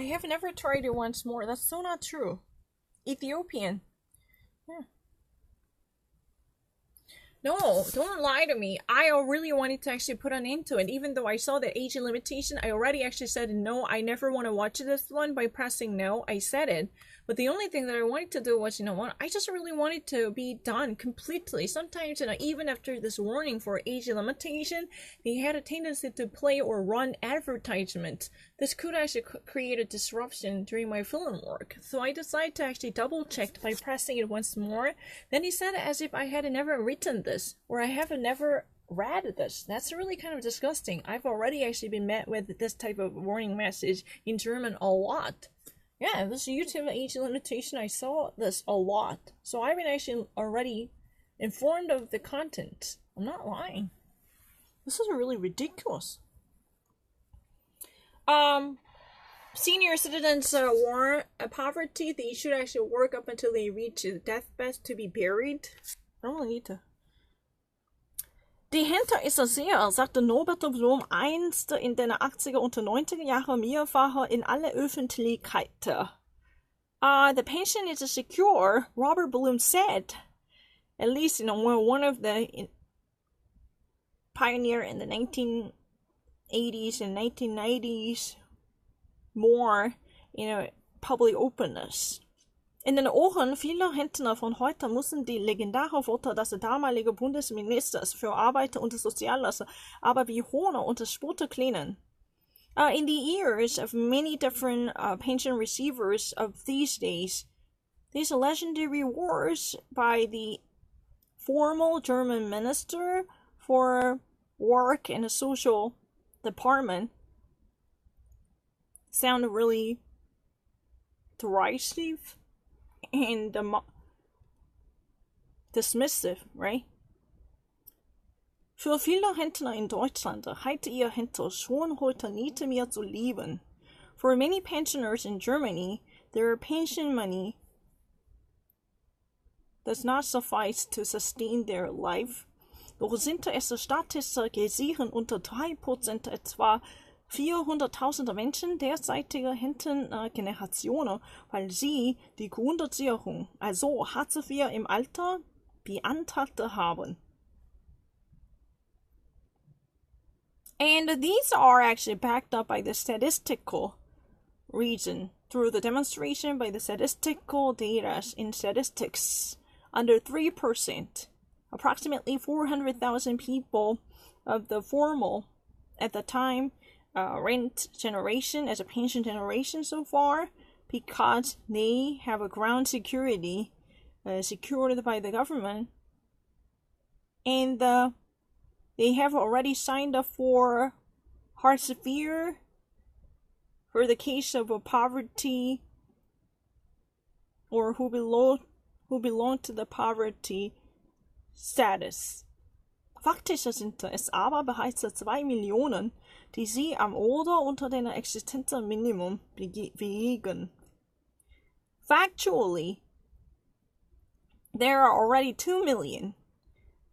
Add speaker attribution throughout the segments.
Speaker 1: I have never tried it once more. That's so not true. Ethiopian. Yeah. No, don't lie to me. I really wanted to actually put an end to it. Even though I saw the age limitation, I already actually said no, I never want to watch this one. By pressing no, I said it. But the only thing that I wanted to do was, you know what, I just really wanted to be done completely. Sometimes, you know, even after this warning for age limitation, they had a tendency to play or run advertisements. This could actually create a disruption during my film work. So I decided to actually double check by pressing it once more. Then he said it as if I had never written this, or I have never read this. That's really kind of disgusting. I've already actually been met with this type of warning message in German a lot. Yeah, this YouTube age limitation, I saw this a lot. So I've been actually already informed of the content. I'm not lying. This is really ridiculous. Senior citizens warn poverty. They should actually work up until they reach the deathbed to be buried. I don't really need to. Die Hinter ist sehr, sagte Norbert Blum einst in den 80er und 90er Jahren mehrfach in aller Öffentlichkeit. The pension is secure, Robert Blum said. At least, you know, one of the pioneer in the 1980s and 1990s, more, you know, public openness. In den Ohren vieler Rentner von heute müssen die legendäre Worte des damaligen Bundesministers für Arbeit und Soziales aber wie Hohner und Spotte klingen. In the ears of many different pension receivers of these days, these legendary words by the former German Minister for Work and Social Department sound really derisive and dismissive, right? Für viele Rentner in Deutschland hätte ihr Rente schon heute nicht mehr zu leben. For many pensioners in Germany, their pension money does not suffice to sustain their life. Doch sind es statistisch gesehen unter 3% etwa 400.000 Menschen derzeitige Rentengenerationen, weil sie die Grundsicherung, also Hartz IV im Alter, beantragt haben. And these are actually backed up by the statistical reason through the demonstration by the statistical data in statistics under 3%. Approximately 400,000 people of the formal, at the time, rent generation as a pension generation so far, because they have a ground security secured by the government, and they have already signed up for hard severe for the case of a poverty, or who belong to the poverty status. Faktisch sind es aber bereits 2 Millionen, die sie am oder unter den Existenzminimum liegen. Factually, there are already 2 million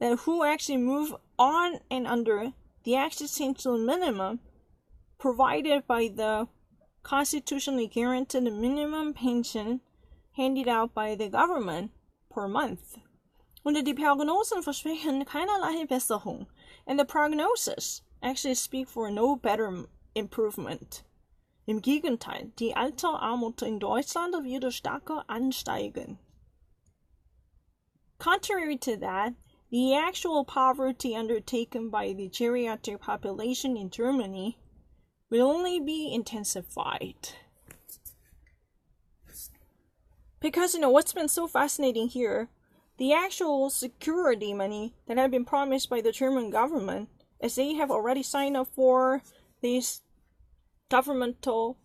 Speaker 1: that who actually move on and under the existential minimum provided by the constitutionally guaranteed minimum pension handed out by the government per month. Und die Prognosen versprechen keinerlei Besserung, and the prognosis actually speak for no better improvement. Im Gegenteil, die Alterarmut in Deutschland wird stärker ansteigen. Contrary to that, the actual poverty undertaken by the geriatric population in Germany will only be intensified. Because, you know, what's been so fascinating here, the actual security money that had been promised by the German government, as they have already signed up for this governmental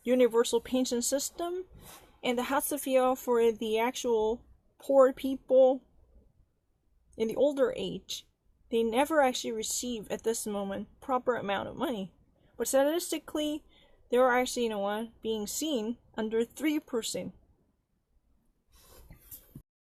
Speaker 1: universal pension system and the Hartz IV for the actual poor people in the older age, they never actually receive at this moment proper amount of money. But statistically, they are actually, you know what, being seen under 3%.